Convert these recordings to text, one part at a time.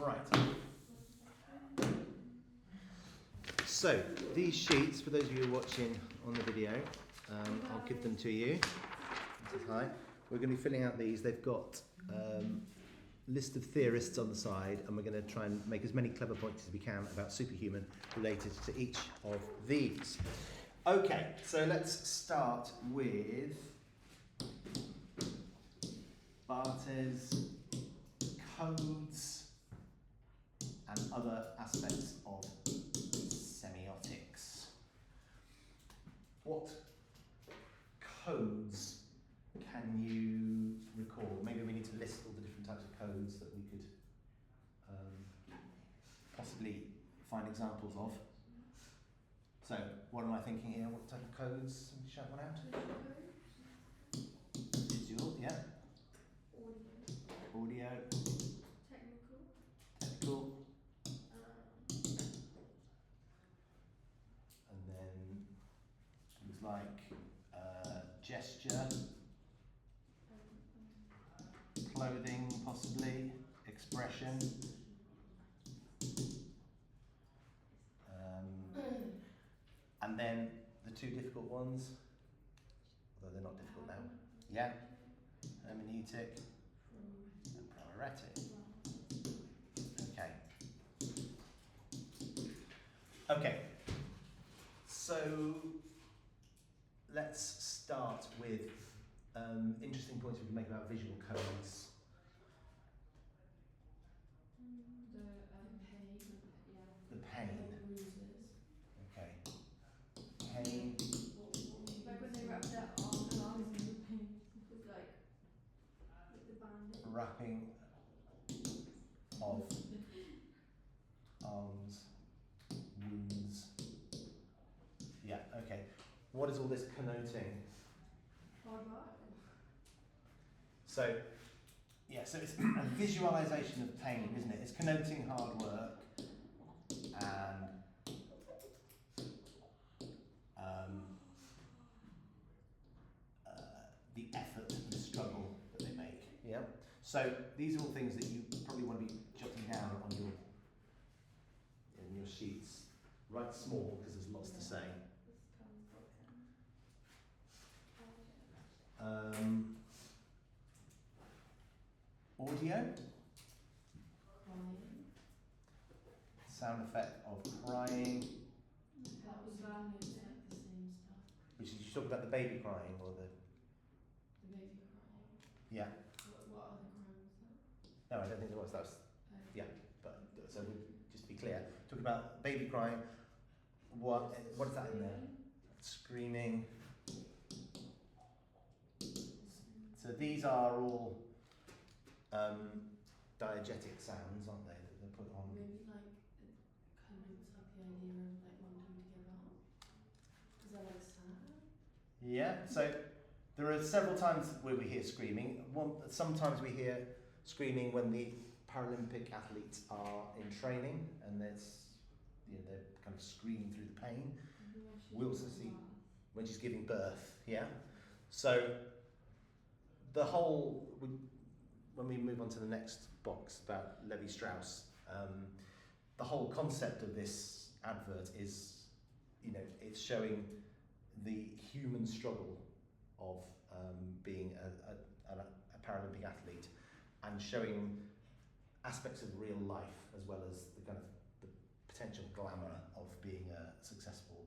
Right. So, these sheets, for those of you watching on the video, I'll give them to you. Hi. We're going to be filling out these. They've got list of theorists on the side, and we're going to try and make as many clever points as we can about superhuman related to each of these. Okay, so let's start with Barthes codes and other aspects of semiotics. What codes can you recall? Maybe we need to list all the different types of codes that we could possibly find examples of. So, what am I thinking here? What type of codes? Somebody shout one out. Visual, yeah. Audio. Technical. And then things like gesture, clothing, possibly, expression. And then the two difficult ones, although they're not difficult now. Yeah, hermeneutic and proeretic. Okay, so let's start with interesting points we can make about visual codes. The pain. Okay. Pain. Like when they wrap their arms in the pain with like the bandage. Wrapping of arms, wounds. Yeah, okay. What is all this connoting? Hard work. So it's a visualization of pain, isn't it? It's connoting hard work and the effort and the struggle that they make. Yeah. So these are all things that you probably want to be jotting down on your sheets. Write small because there's lots to say. Audio. Sound effect of crying. That was like the same stuff. Which is, you talk about the baby crying or the baby crying. Yeah. What other crime was that? No, I don't think there was. That was yeah. But so just to be clear, talking about baby crying. What is that in there? Screaming. So these are all diegetic sounds, aren't they? That they're put on. Maybe like it connotes like the idea of like wanting to give up. Is that like sad? Yeah. So there are several times where we hear screaming. Sometimes we hear screaming when the Paralympic athletes are in training, and they're kind of screaming through the pain. We also see when she's giving birth. Yeah. So the whole, when we move on to the next box about Levi-Strauss, the whole concept of this advert is, it's showing the human struggle of being a Paralympic athlete and showing aspects of real life as well as the kind of the potential glamour of being a successful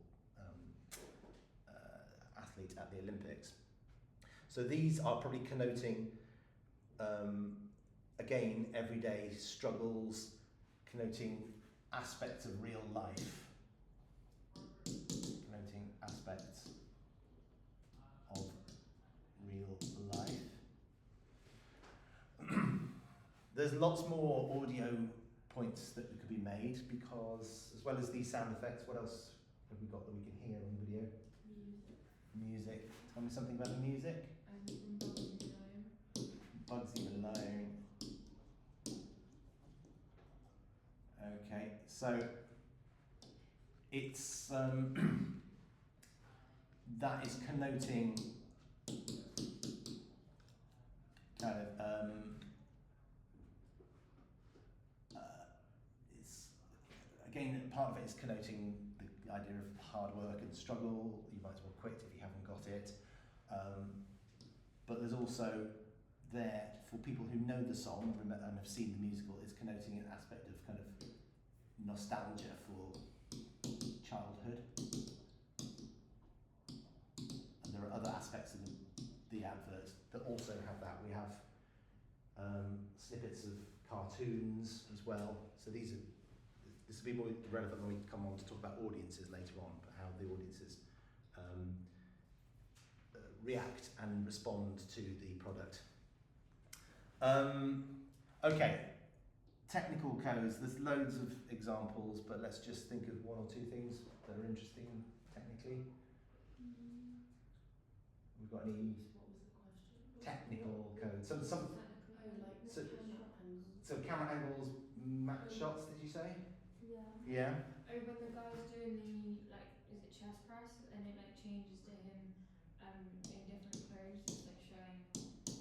athlete at the Olympics. So these are probably connoting, again, everyday struggles, connoting aspects of real life, connoting aspects of real life. There's lots more audio points that could be made because, as well as these sound effects, what else have we got that we can hear on video? Music. Tell me something about the music. Bugsy Malone. Okay, so it's that is connoting kind of part of it is connoting the idea of hard work and struggle. You might as well quit if you haven't got it. But there's also there, for people who know the song and have seen the musical, it's connoting an aspect of kind of nostalgia for childhood. And there are other aspects of the advert that also have that. We have snippets of cartoons as well. So this will be more relevant when we come on to talk about audiences later on, but how the audiences react and respond to the product. Okay, technical codes. There's loads of examples, but let's just think of one or two things that are interesting technically. We've got any technical codes? So camera angles match shots, did you say? Yeah. Oh, when the guy's doing the, like, is it chest press, and it like changes to him in different clothes, it's like showing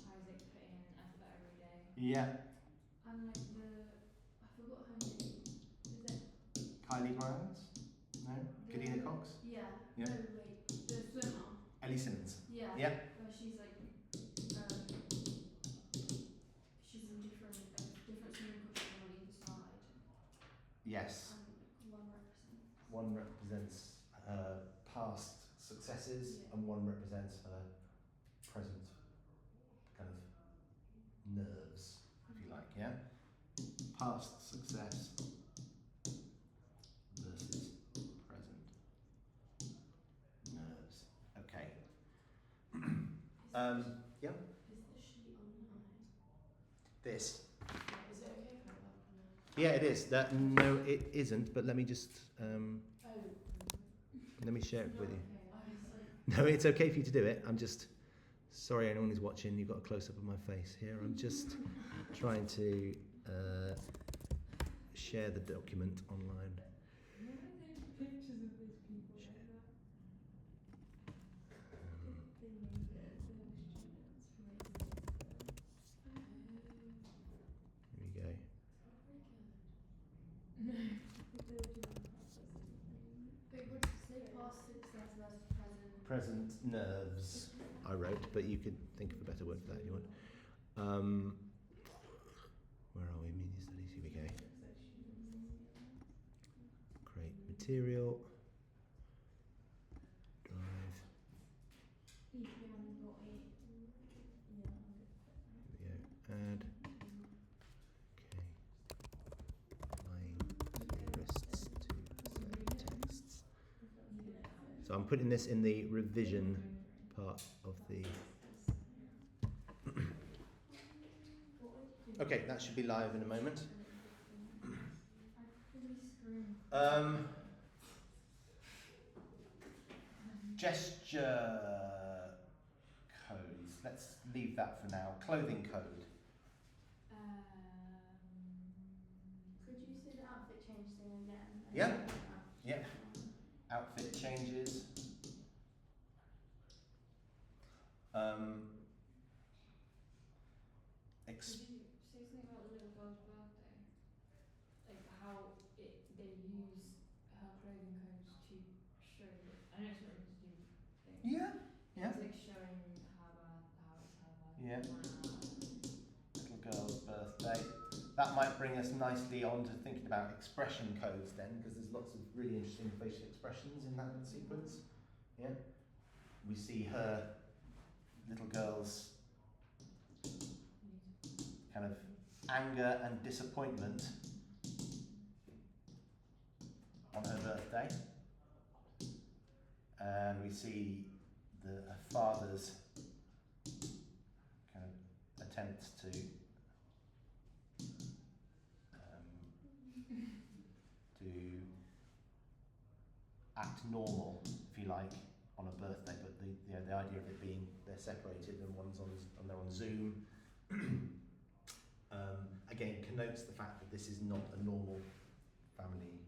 how he's like putting in effort every day. Yeah. And like I forgot her name. Is it Kylie Grimes? No? Gideon Cox? Yeah. Yeah. No, wait. The swimmer. Ellie Simmons? Yeah. Yeah. Where she's like, she's in different swimming costumes on either side. Yes. And One represents her past successes, Yeah. and one represents her present kind of nerves, if you like, yeah? Past success versus present nerves. Okay. Yeah? Is the sheet online? This. Is it okay if I open it? Yeah, it is. No, it isn't, but let me just, let me share it with you. No, it's okay for you to do it. I'm just, sorry anyone who's watching, you've got a close-up of my face here. I'm just trying to share the document online. Pictures of these people like that. Here we go. Wait, what did you say? Past success versus present. Present nerves, I wrote, but you could think of a better word for that if you want. Where are we? Media studies, here we go. Create material. Drive. Here we go. Add. Okay. Applying lists to select texts. So I'm putting this in the revision part of the. Okay, that should be live in a moment. Gesture codes. Let's leave that for now. Clothing code. Could you say the outfit change thing again? Yeah. Yeah. Outfit changes. Could you say something about the little girl's birthday? Like how they use her clothing codes to show that, I know it's not to do things. Yeah. Yeah. It's like showing how it's her birthday. Yeah. Little girl's birthday. That might bring us nicely on to thinking about expression codes then, because there's lots of really interesting facial expressions in that sequence. Yeah. We see her little girl's kind of anger and disappointment on her birthday. And we see her father's kind of attempts to act normal, if you like, on a birthday, but the idea of it being they're separated and they're on Zoom again connotes the fact that this is not a normal family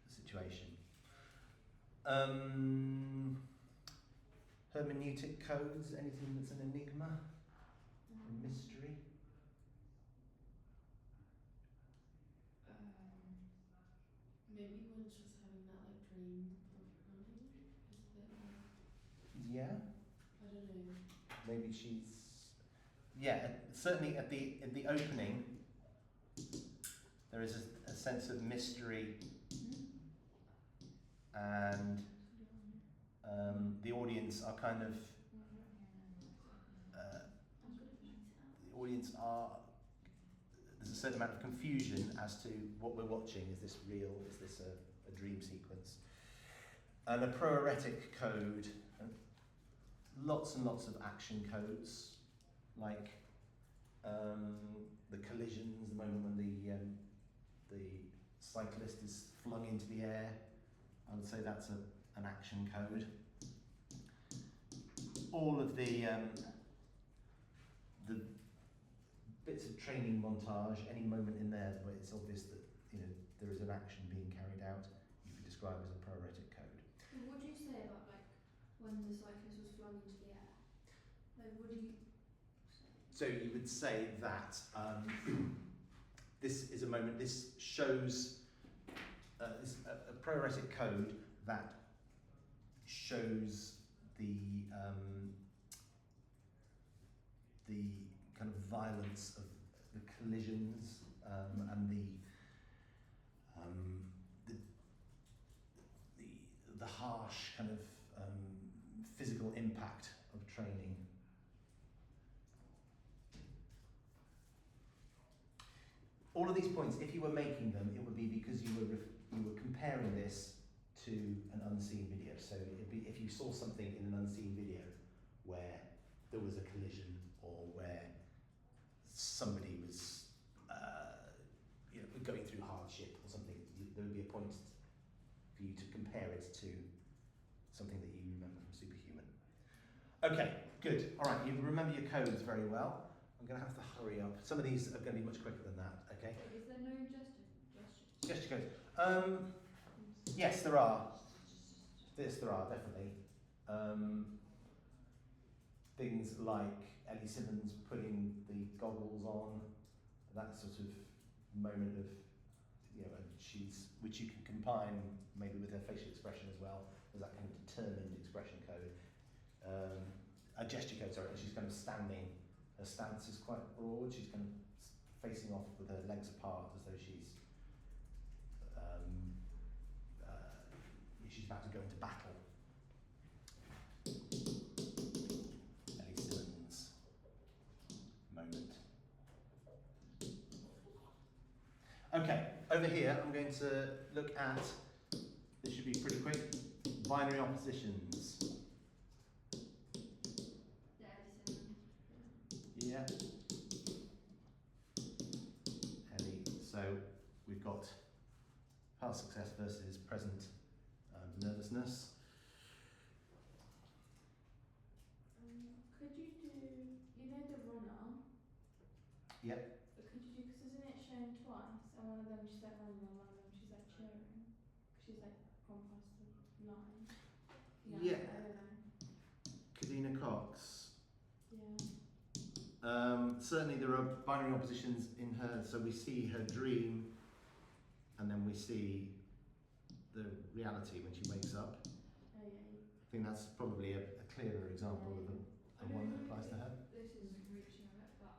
situation. Hermeneutic codes, anything that's an enigma, a mystery. was just having that like dream of running. It's a bit like, Yeah, I don't know. maybe she's. Yeah, certainly at the opening, there is a sense of mystery, and the audience are kind of. I'm gonna point it out. The audience are. There's a certain amount of confusion as to what we're watching. Is this real? Is this a dream sequence? And a proeretic code, and lots and lots of action codes, like the collisions, the moment when the cyclist is flung into the air. I would say that's an action code. All of the bits of training montage, any moment in there where it's obvious that there is an action being carried out, you could describe as a proeretic code. What do you say about like when the cyclist was flung into the air? Like, what do you say? So you would say that this is a moment. This shows this a proeretic code that shows the kind of violence of the collisions and the harsh kind of physical impact of training. All of these points, if you were making them, it would be because you were comparing this to an unseen video. So it'd be if you saw something in an unseen video where there was a collision or where somebody was going through hardship or something, there would be a point for you to compare it to something that you remember from Superhuman. Okay, good. All right, you remember your codes very well. I'm going to have to hurry up. Some of these are going to be much quicker than that, okay? Is there no gestures? Gesture codes. Yes, there are. Yes, there are, definitely. Things like Ellie Simmons putting the goggles on, that sort of moment of, and which you can combine maybe with her facial expression as well, as that kind of determined expression code. A gesture code, sorry, and she's kind of standing. Her stance is quite broad. She's kind of facing off with her legs apart, as though she's about to go into battle. Ellie Simmons moment. Okay, over here I'm going to look at, this should be pretty quick, binary oppositions. Yeah. Ellie. So we've got past success versus present nervousness. Could you do, the runner? Yep. But could you do, because isn't it shown twice? And one of them she's like running and one of them she's like cheering. She's like gone past the line. Yeah. I don't know. Kadina Cox. Yeah. Certainly there are binary oppositions in her, so we see her dream and then we see the reality when she wakes up. Oh yeah. I think that's probably a clearer example of the one that applies to her. This is reaching a bit, but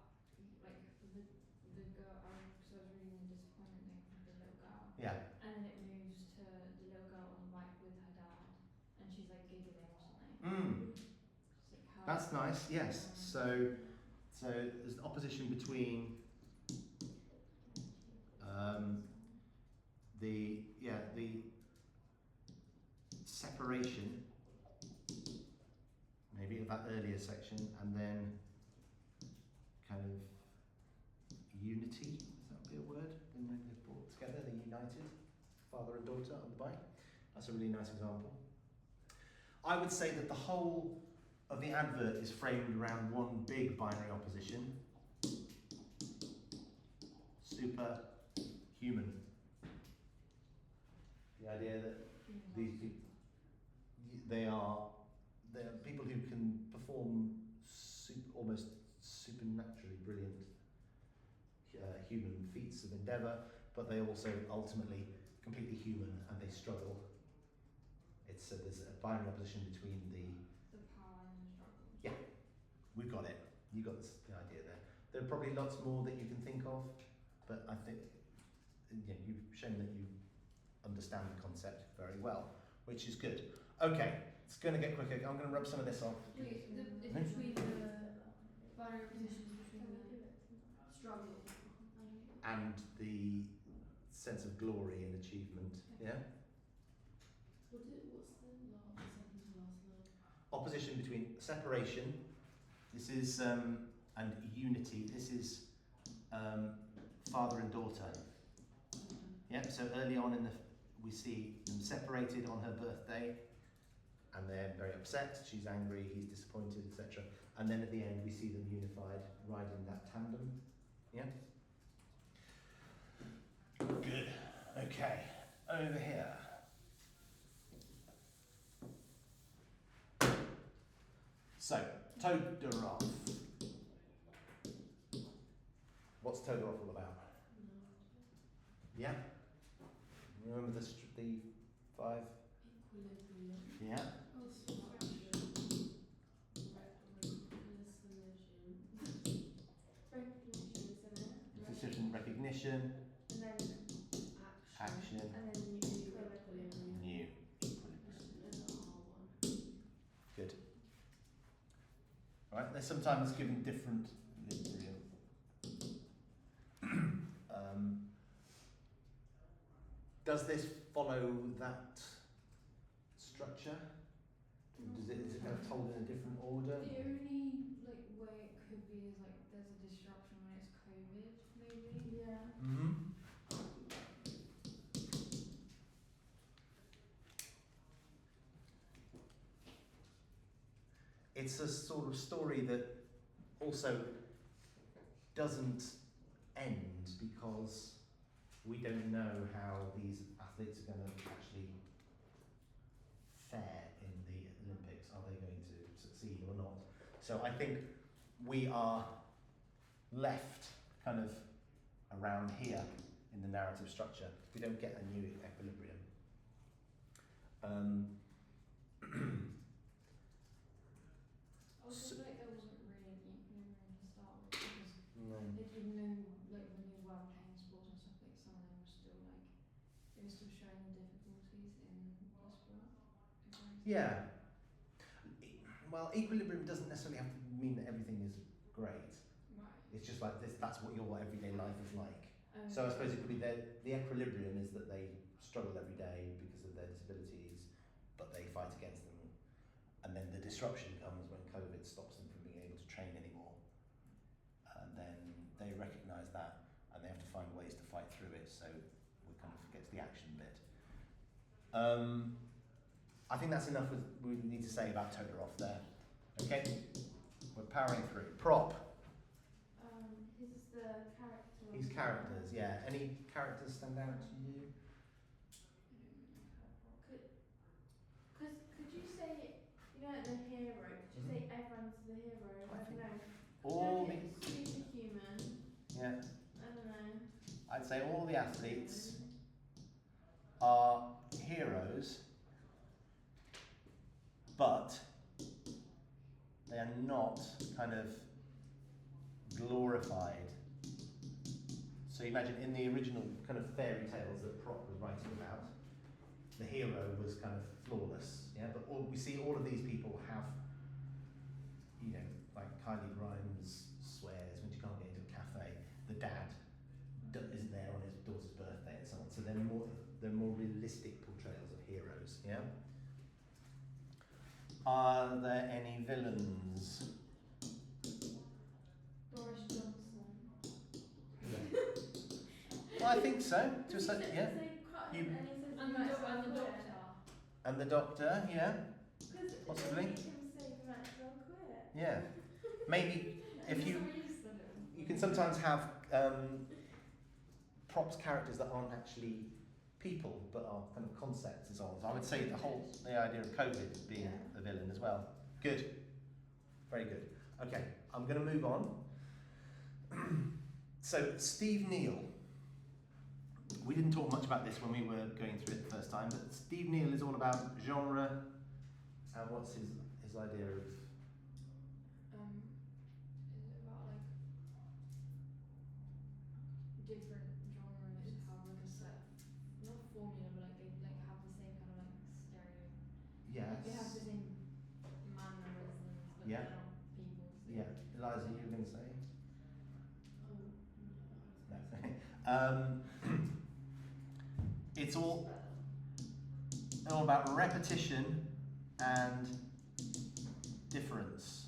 like the girl, so I was reading the disappointment thing from the little girl. Yeah. And then it moves to the little girl on the bike with her dad, and she's like giggling or something. It's like how That's nice, yes. So there's an opposition between the separation, maybe of that earlier section, and then kind of unity, is that be a word? When they're brought together, they're united, father and daughter on the bike. That's a really nice example. I would say that the whole of the advert is framed around one big binary opposition. Superhuman. The idea that these people, they are people who can perform almost supernaturally brilliant human feats of endeavour, but they also ultimately completely human and they struggle. It's there's a binary opposition between the. The power and the struggle. Yeah, we've got it. You got the idea there. There are probably lots more that you can think of, but I think you've shown that you understand the concept very well, which is good. Okay, it's going to get quicker. I'm going to rub some of this off. Wait, it's between the binary positions between the struggle. And the sense of glory and achievement. Yeah. What's the second to last line? Opposition between separation. This is and unity. This is father and daughter. Yeah. So early on in we see them separated on her birthday, and they're very upset. She's angry. He's disappointed, etc. And then at the end, we see them unified, riding that tandem. Yeah. Good. Okay. Over here. So, Todorov. What's Todorov all about? Yeah? Remember the 5? Equilibrium. Yeah? Decision recognition. And then Action. And then new equilibrium. New equilibrium. Good. Right, they're sometimes given different equilibrium. Does this follow that structure? Is it kind of told in a different order? The only way it could be is there's a disruption when it's COVID, maybe. Yeah. Mm-hmm. It's a sort of story that also doesn't end because we don't know how these athletes are going to actually fare in the Olympics. Are they going to succeed or not? So I think we are left kind of around here in the narrative structure. We don't get a new equilibrium. I also feel like there wasn't really an equilibrium to start with because No. they did know when they were playing sports and stuff, some of them were still they were still showing the difficulties in the sport. Yeah. Well, equilibrium doesn't necessarily have to mean that everything is great. Right. It's just like this. That's what your everyday life is like. So I suppose it could be the equilibrium is that they struggle every day because of their disabilities, but they fight against them. And then the disruption comes when COVID stops them from being able to train anymore. And then they recognise that and they have to find ways to fight through it. So we kind of get to the action bit. I think that's enough we need to say about Todorov there. Okay? We're powering through. Prop. His the character. His characters, yeah. Any characters stand out to you? Could you say, the hero, could you say everyone's the hero? I don't know. All Do the, you know if it's superhuman? yeah, I don't know. I'd say all the athletes are heroes, but they are not kind of glorified. So imagine in the original kind of fairy tales that Prop was writing about, the hero was kind of flawless, yeah. But we see all of these people have, like Kylie Grimes swears when she can't get into a cafe. The dad isn't there on his daughter's birthday and so on. So they're more realistic portrayals of heroes, yeah. Are there any villains? Boris Johnson. Well, I think so. To a certain, yeah. You- And the doctor. And the Doctor, yeah. Possibly. Because him say he might as well quit. Yeah. Maybe if you can sometimes have props characters that aren't actually people but are kind of concepts and so on. So I would say the idea of COVID being a villain as well. Good. Very good. Okay, I'm going to move on. So Steve Neal. we didn't talk much about this when we were going through it the first time, but Steve Neal is all about genre, and what's his idea of... Is it about like different genres have like a set, not formula, but like they like have the same kind of like stereo. Yes. Like they have the same mannerisms, but Yeah. they're not people. So Yeah, Eliza, you were going to say? Oh, No. It's all about repetition and difference.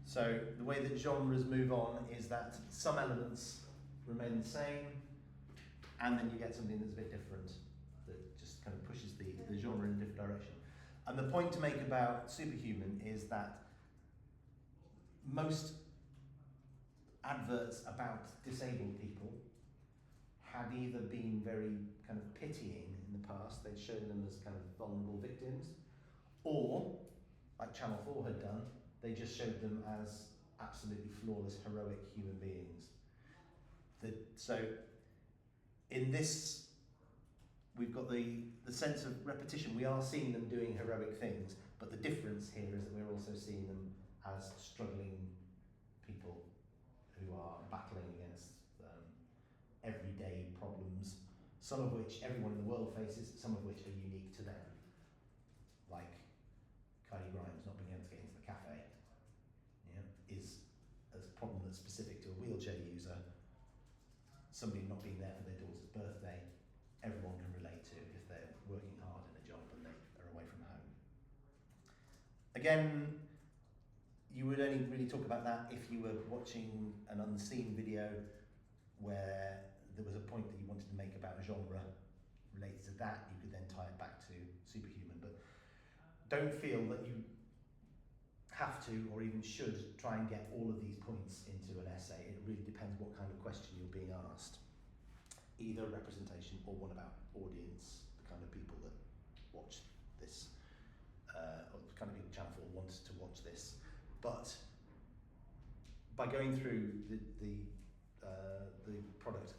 So the way that genres move on is that some elements remain the same, and then you get something that's a bit different that just kind of pushes the genre in a different direction. And the point to make about Superhuman is that most adverts about disabled people had either been very kind of pitying in the past, they'd shown them as kind of vulnerable victims, or, like Channel 4 had done, they just showed them as absolutely flawless, heroic human beings. So in this, we've got the sense of repetition. We are seeing them doing heroic things, but the difference here is that we're also seeing them as struggling people who are battling against everyday problems, some of which everyone in the world faces, some of which are unique to them. Like Kylie Grimes not being able to get into the cafe, is a problem that's specific to a wheelchair user. Somebody not being there for their daughter's birthday, everyone can relate to if they're working hard in a job and they are away from home. Again, you would only really talk about that if you were watching an unseen video where there was a point that you wanted to make about a genre related to that. You could then tie it back to Superhuman, but don't feel that you have to or even should try and get all of these points into an essay. It really depends what kind of question you're being asked. Either representation or one about audience, the kind of people that watch this, or the kind of people Channel 4 wants to watch this. But by going through the product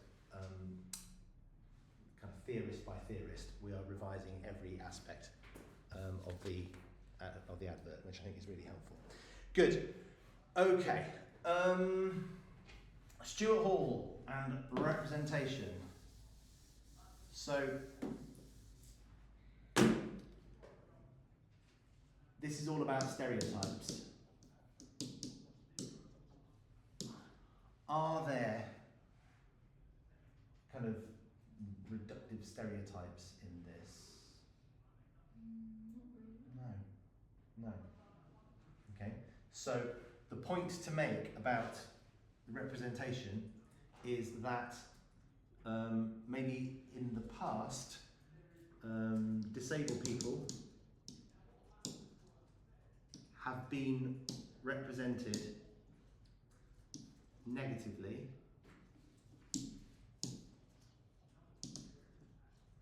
kind of theorist by theorist, we are revising every aspect of the advert, which I think is really helpful. Good. Okay. Stuart Hall and representation. So this is all about stereotypes. Are there kind of reductive stereotypes in this? No. Okay. So the point to make about the representation is that maybe in the past, disabled people have been represented negatively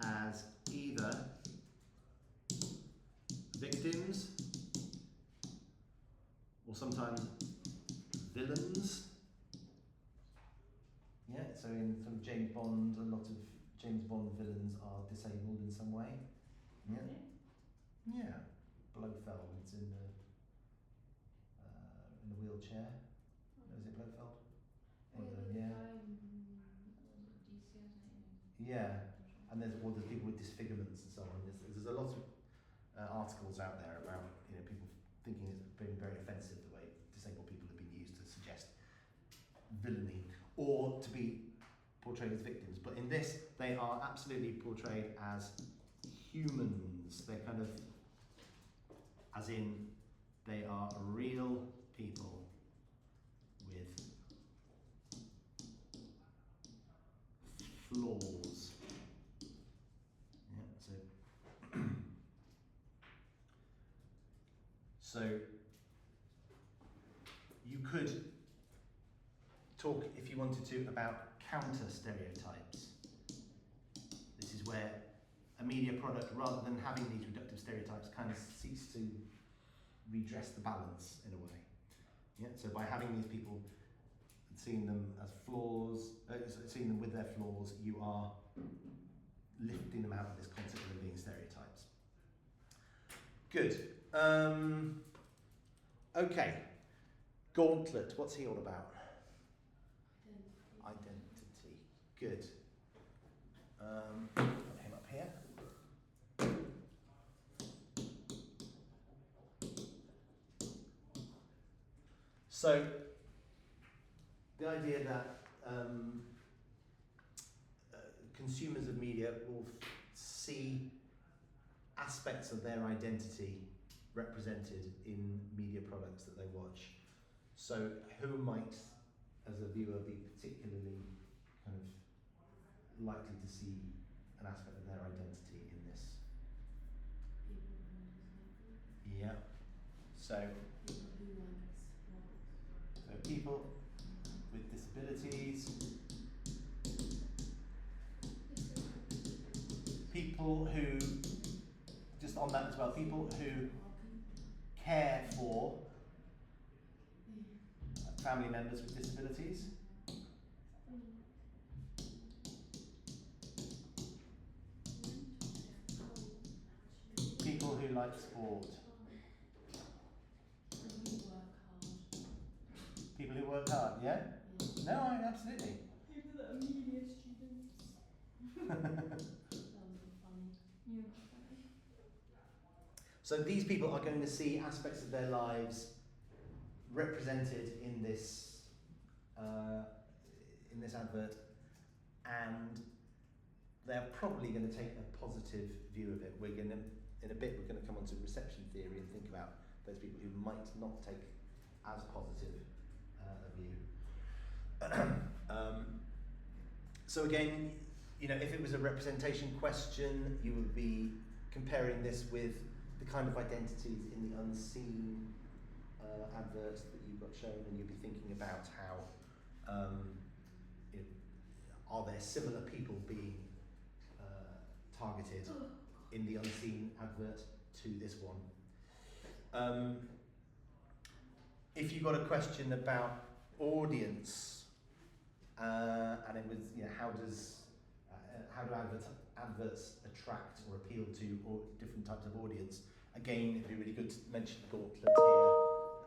as either victims or sometimes villains. Yeah, so in sort of James Bond, a lot of James Bond villains are disabled in some way. Yeah. Yeah. Blofeld's in a wheelchair. Is it Blofeld? One of them, yeah. Yeah. And there's people with disfigurements and so on. There's a lot of articles out there about people thinking it's been very offensive the way disabled people have been used to suggest villainy or to be portrayed as victims. But in this, they are absolutely portrayed as humans. They're kind of, as in, they are real people with flaws. So you could talk, if you wanted to, about counter stereotypes. This is where a media product, rather than having these reductive stereotypes, kind of seeks to redress the balance in a way. Yeah. So by having these people, seeing them as flaws, seeing them with their flaws, you are lifting them out of this concept of them being stereotypes. Good. Okay. Gauntlet, what's he all about? Identity. Good. Put him up here. So, the idea that consumers of media will see aspects of their identity represented in media products that they watch. So, who might, as a viewer, be particularly kind of likely to see an aspect of their identity in this? Yeah. So people with disabilities, people who, just on that as well, people who care for family members with disabilities. People who like sport. People who work hard, yeah? No, absolutely. People that are media students. That was a bit funny. Yeah, that's funny. So these people are going to see aspects of their lives represented in this advert, and they're probably going to take a positive view of it. We're going to, in a bit, we're going to come on to reception theory and think about those people who might not take as positive a view. So again, you know, if it was a representation question, you would be comparing this with the kind of identities in the unseen adverts that you've got shown, and you'd be thinking about how, you know, are there similar people being targeted in the unseen advert to this one. If you got a question about audience, and it was, you know, how do adverts attract or appeal to different types of audience? Again, it'd be really good to mention Gauntlet here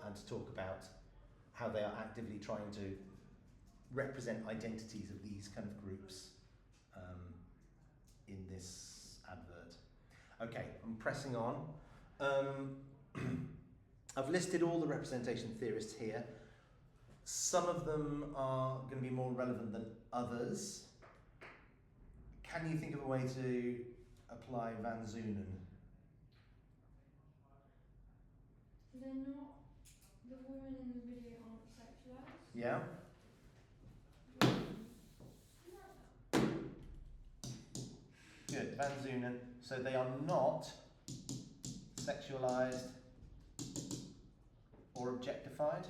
and to talk about how they are actively trying to represent identities of these kind of groups in this advert. Okay, I'm pressing on. I've listed all the representation theorists here. Some of them are going to be more relevant than others. Can you think of a way to apply Van Zunen? They're not, the women in the video aren't sexualized. Yeah? Good, Van Zunen. So they are not sexualized or objectified.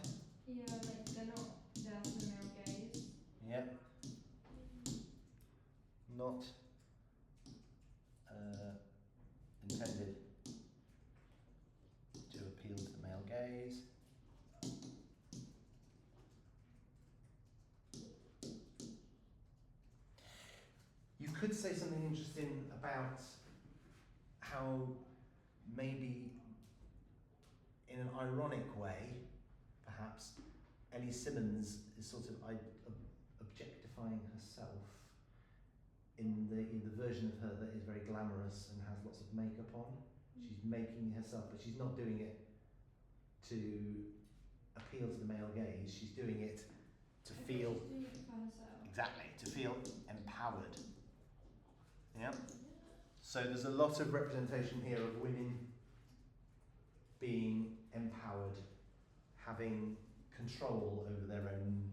Yeah, like they're not there for the male gaze. Yeah. Not intended to appeal to the male gaze. You could say something interesting about how maybe in an ironic way, perhaps, Ellie Simmons is sort of objectifying herself in the version of her that is very glamorous and has lots of makeup on. She's making herself, but she's not doing it to appeal to the male gaze. She's doing it to feel, She's doing it for herself. exactly, to feel empowered. Yeah. So there's a lot of representation here of women being empowered, having control over their own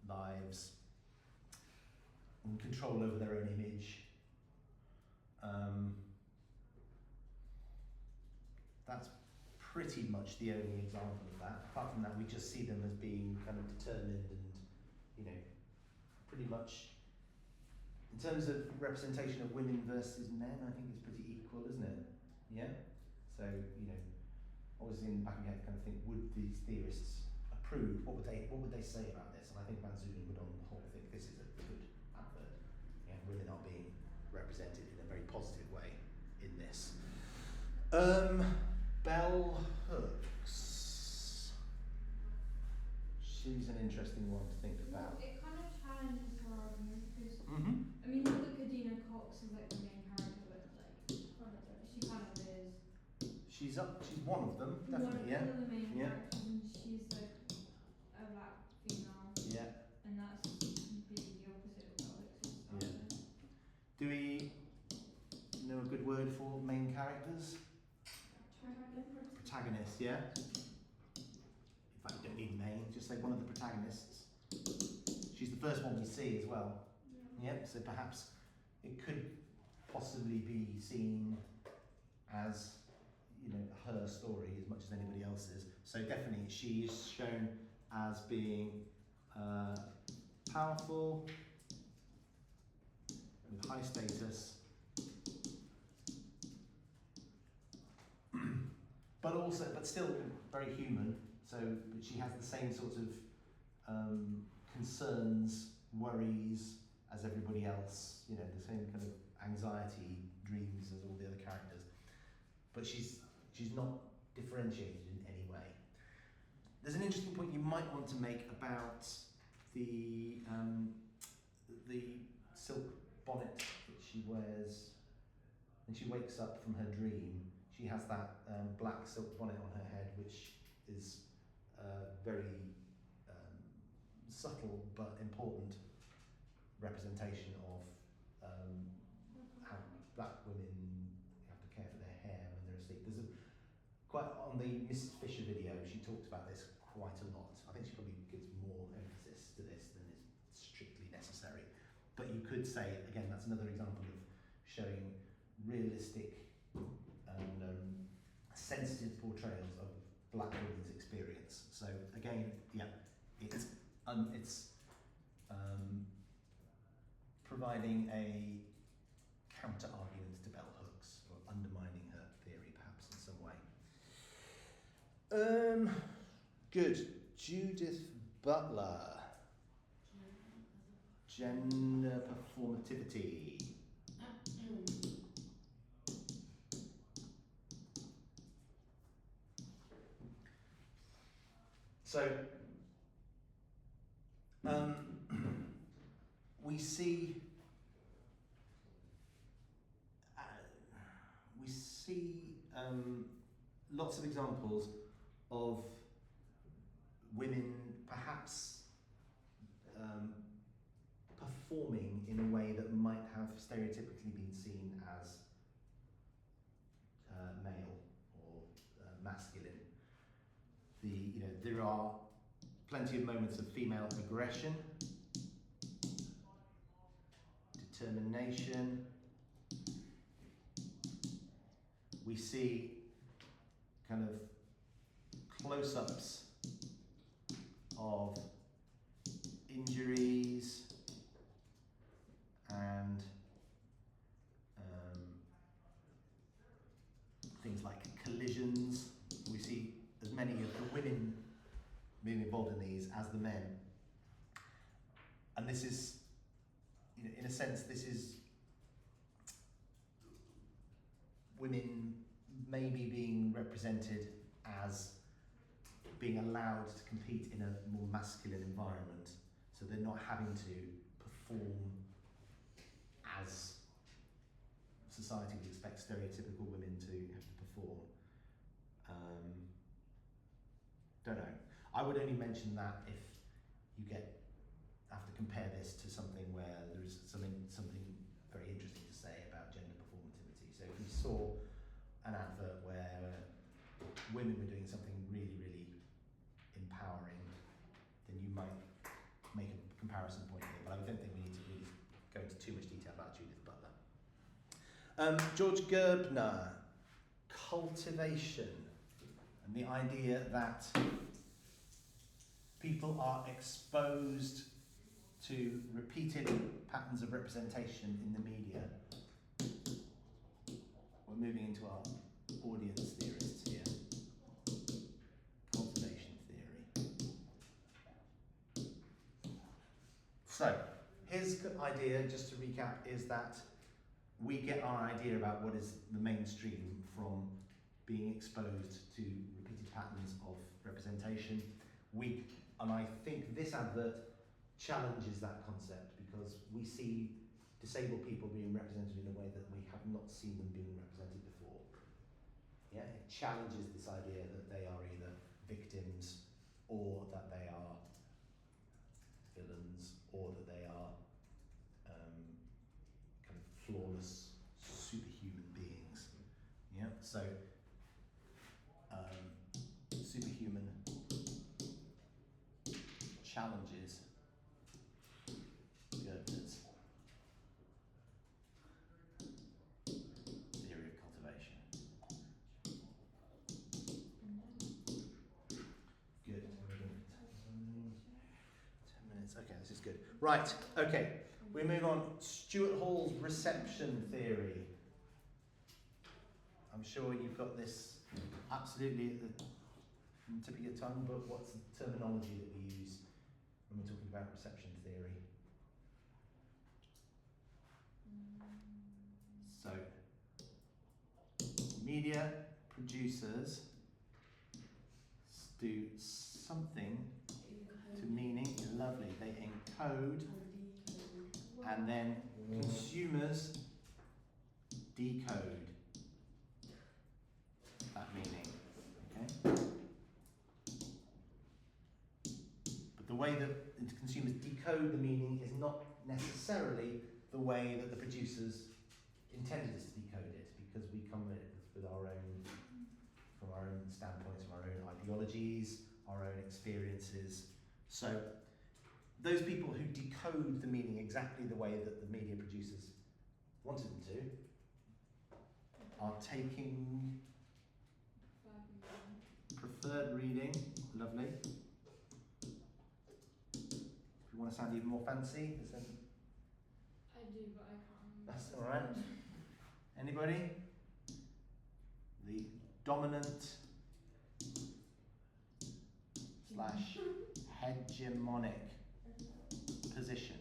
lives, and control over their own image. That's pretty much the only example of that. Apart from that, we just see them as being kind of determined and, you know, pretty much, in terms of representation of women versus men, I think it's pretty equal, isn't it? Yeah? So, you know, obviously in the back of your head kind of think, would these theorists prove, what would they say about this? And I think Van Zulen would on the whole think this is a good advert. Yeah, women are being represented in a very positive way in this. Bell Hooks. She's an interesting one to think Well, about. it kind of challenges her argument because Mm-hmm. I mean, not that Kadina Cox is like the main character, but like One of those. she kind of is She's one of them, definitely, one of the main Yeah. characters, and she's like a black female, yeah. and that's completely the opposite of what Alex is. Yeah. Do we know a good word for main characters? Protagonists, yeah? In fact, you don't need main, just say one of the protagonists. She's the first one we see as well. Yep, so perhaps it could possibly be seen as, you know, her story as much as anybody else's. So definitely she is shown as being powerful, with high status, but still very human. So, but she has the same sort of concerns, worries as everybody else. You know, the same kind of anxiety, dreams as all the other characters. But she's not differentiated in any way. There's an interesting point you might want to make about the silk bonnet that she wears when she wakes up from her dream. She has that black silk bonnet on her head, which is very subtle but important representation of how black women have to care for their hair when they're asleep. There's quite on the Mrs. Fisher video, she talks about this quite a lot. I think she probably gives more emphasis to this than is strictly necessary. But you could say, again, that's another example of showing realistic and sensitive portrayals of black women's experience. So again, yeah, it's providing a counter argument to bell hooks, or undermining her theory perhaps in some way. Good. Judith Butler. Gender performativity. So, we see lots of examples of women perhaps performing in a way that might have stereotypically been seen as male or masculine. There are plenty of moments of female aggression, determination. We see kind of close-ups of injuries and things like collisions. We see as many of the women being involved in these as the men. And this is, in a sense, this is women maybe being represented as being allowed to compete in a more masculine environment, so they're not having to perform as society would expect stereotypical women to have to perform. Don't know. I would only mention that if you have to compare this to something where there is something very interesting to say about gender performativity. So if you saw an advert where women were doing something really, really empowering, then you might make a comparison point here. But I don't think we need to really go into too much detail about Judith Butler. George Gerbner, cultivation, and the idea that people are exposed to repeated patterns of representation in the media. We're moving into our audience theorists here. Cultivation theory. his idea, just to recap, is that we get our idea about what is the mainstream from being exposed to repeated patterns of representation. And I think this advert challenges that concept because we see disabled people being represented in a way that we have not seen them being represented before. Yeah, it challenges this idea that they are either victims or that they are villains or that they are kind of flawless, superhuman beings. Yeah, so superhuman challenges Goethe's theory of cultivation. Good. 10 minutes. Okay, this is good. Right. Okay. We move on. Stuart Hall's reception theory. I'm sure you've got this absolutely at the tip of your tongue, but what's the terminology that we use when we're talking about reception theory? So, media producers do something to meaning, lovely, they encode, and then consumers decode that meaning, okay? But the way that the consumers decode the meaning is not necessarily the way that the producers intended us to decode it, because we come at it with our own, from our own standpoints, from our own ideologies, our own experiences. So those people who decode the meaning exactly the way that the media producers wanted them to are taking preferred reading, lovely. If you want to sound even more fancy, I do, but I can't remember. that's all right. Anybody? The dominant slash hegemonic position.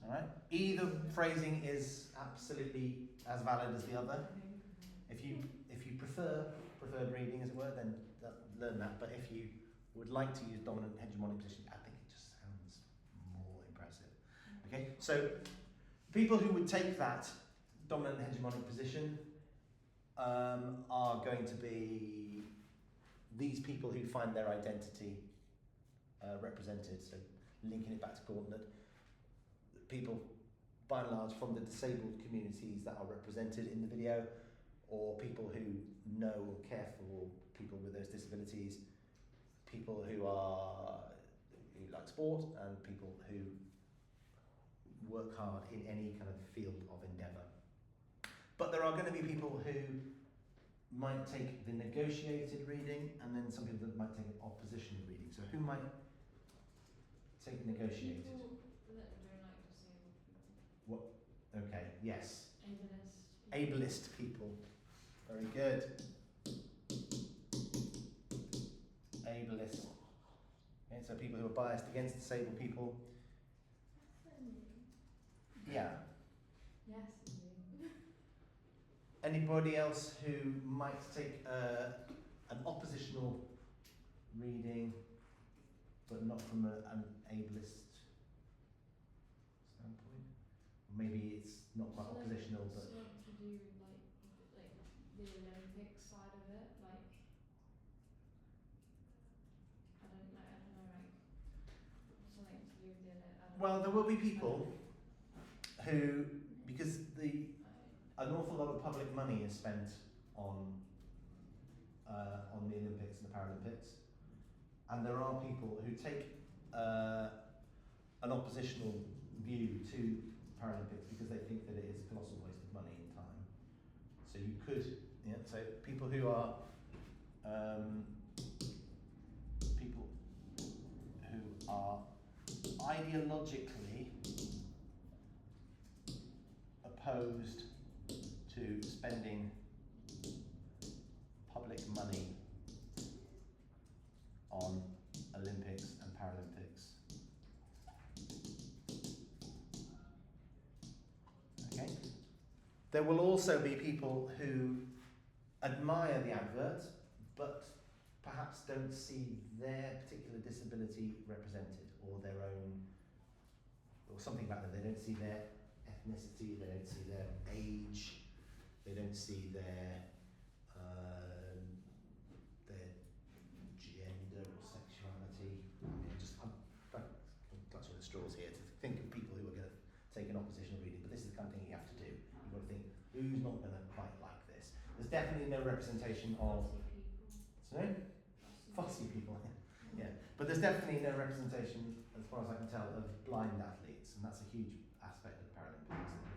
All right. Either phrasing is absolutely as valid as the other. If you preferred reading, as it were, then learn that. But if you would like to use dominant hegemonic position, I think it just sounds more impressive. Okay. So people who would take that dominant hegemonic position are going to be these people who find their identity represented. So linking it back to Gauntlet, people by and large from the disabled communities that are represented in the video, or people who know or care for people with those disabilities, people who like sport, and people who work hard in any kind of field of endeavour. But there are going to be people who might take the negotiated reading, and then some people that might take an opposition reading. So who might take negotiated? People that don't like disabled people. What? Okay, yes. Ableist. Ableist people. Very good. Ableist. Okay, so people who are biased against disabled people. Yeah. Yes, indeed. Anybody else who might take an oppositional reading, but not from an ableist standpoint? Maybe it's not quite oppositional, but Something to do with like the Olympic side of it, like I don't know, like something to do with the Olympics. well, there will be people who, because an awful lot of public money is spent on the Olympics and the Paralympics, and there are people who take an oppositional view to Paralympics because they think that it is a colossal waste of money and time. So you could, yeah. So people who are ideologically opposed to spending public money on Olympics and Paralympics There will also be people who admire the advert, but perhaps don't see their particular disability represented, or their own, or something about them. They don't see their ethnicity, they don't see their age, they don't see their gender or sexuality. I mean, I'm clutching at straws here to think of people who are going to take an oppositional reading, but this is the kind of thing you have to do. You've got to think, who's not going to quite like this? There's definitely no representation of, sorry? Fussy people, yeah. But there's definitely no representation, as far as I can tell, of blind athletes, and that's a huge aspect of Paralympics.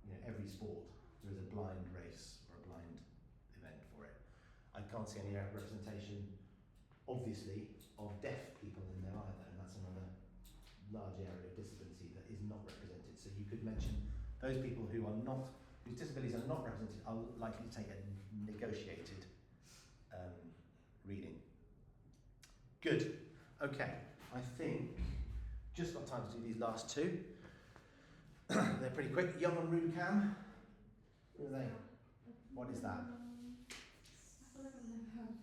You know, every sport there is a blind race or a blind event for it. I can't see any representation, obviously, of deaf people in there either, and that's another large area of disability that is not represented. So you could mention those people who are not, whose disabilities are not represented, are likely to take a negotiated reading. Good. Okay. I think just got time to do these last two. They're pretty quick. Young and Rubicam. Who are they? What is that? I feel like I've never heard.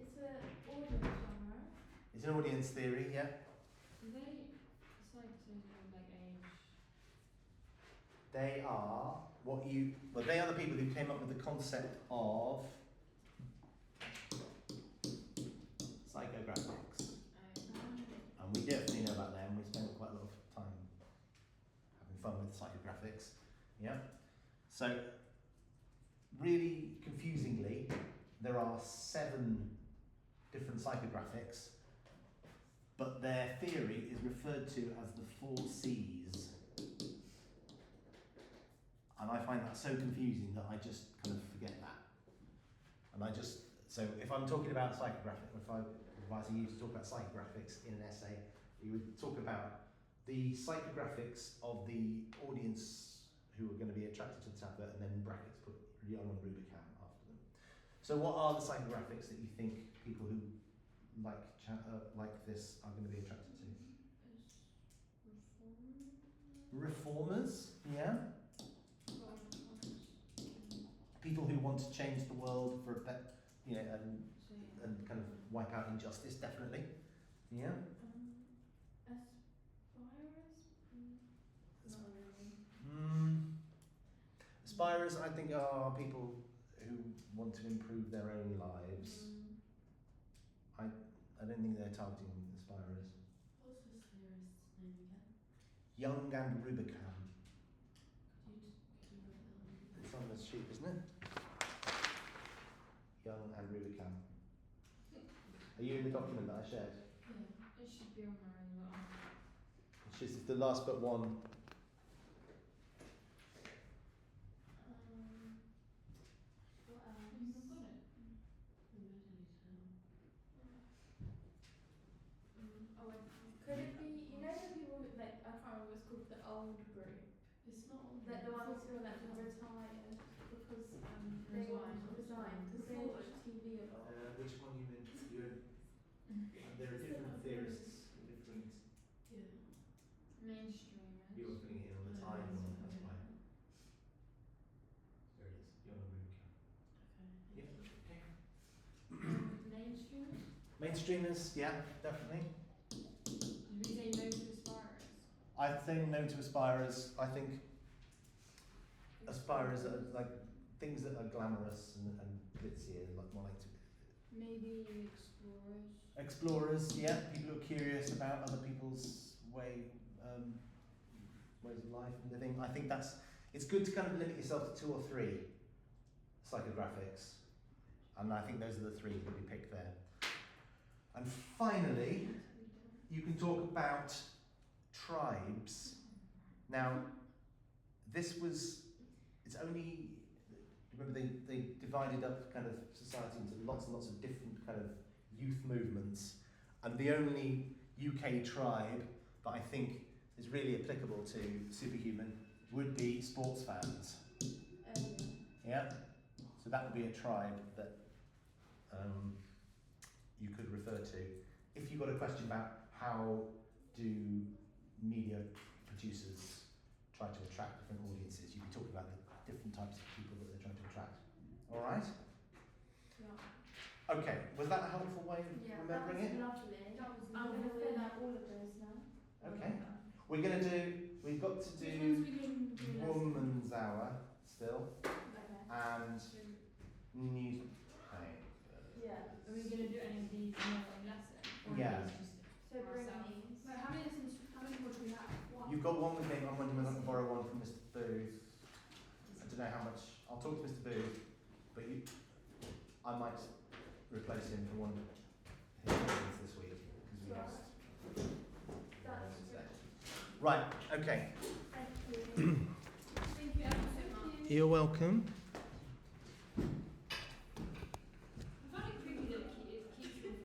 It's an audience one, right? It's an audience theory, yeah. Do they, it's like to do with like age? They are they are the people who came up with the concept of psychographics. And we definitely know about them. We spent quite a lot of time having fun with psychographics. Yeah. So, really confusingly, there are 7 different psychographics, but their theory is referred to as the 4 C's. And I find that so confusing that I just kind of forget that. And so if I'm talking about psychographic, if I'm advising you to talk about psychographics in an essay, you would talk about the psychographics of the audience who are going to be attracted to this advert, and then in brackets put Young and Rubicam after them. So what are the psychographics that you think people who like this are going to be attracted to? Reformers, yeah. People who want to change the world for a better, and kind of wipe out injustice, definitely. Yeah. Aspirers, I think, are people who want to improve their own lives. I don't think they're targeting aspirers. What's this theorist's name again? Young and Rubicam. Could you write that on? It's on the sheet, isn't it? Young and Rubicam. Are you in the document that I shared? Yeah, it should be on there as well. It's just the last but one. What else? You've got it. Could it be, you know the people who, like, I can't remember what it's called, the old group? It's not on Like the there. ones who are like retired because they Resign. want to resign because they watch TV a lot. Which one you meant? There are different theorists, different. Yeah. Mainstreamers. You were putting it in on the time one, that's why. There it is. Young and Rubicam. Okay. Yeah. Okay. Mainstreamers? Mainstreamers, yeah, definitely. Did we say no to aspirers? I think no to aspirers. I think aspirers are like things that are glamorous and glitzy, and like more like to Maybe explorers. explorers. Yeah, people who are curious about other people's ways of life and living. I think it's good to kind of limit yourself to 2 or 3 psychographics, and I think those are the 3 that we picked there. And finally, you can talk about tribes. Now, it's only, remember they divided up kind of society into lots and lots of different kind of youth movements, and the only UK tribe that I think is really applicable to Superhuman would be sports fans. Yeah? So that would be a tribe that you could refer to. If you've got a question about how do media producers try to attract different audiences. You'd be talking about the different types of people that they're trying to attract. All right. Yeah. Okay. Was that a helpful way of Yeah, remembering it? that was lovely. That was I'm going to fill lovely. out all of those now. Okay. We're going to do. We've got to Which ones do we can do last Woman's Hour still, Okay. and time? newspapers. Yeah. Are we going to do any of these in the lesson? Or are Yeah. these just So bring ourselves? these. Wait, how many lessons? How many more do we have? One. You've got one with me. I'm wondering whether I can borrow one from Mr. Booth. I don't know how much. I'll talk to Mr. Booth, but I might replace him for one of his lessons this week because we lost Wednesday. Right. Okay. Thank you. Thank you ever so much. You're welcome.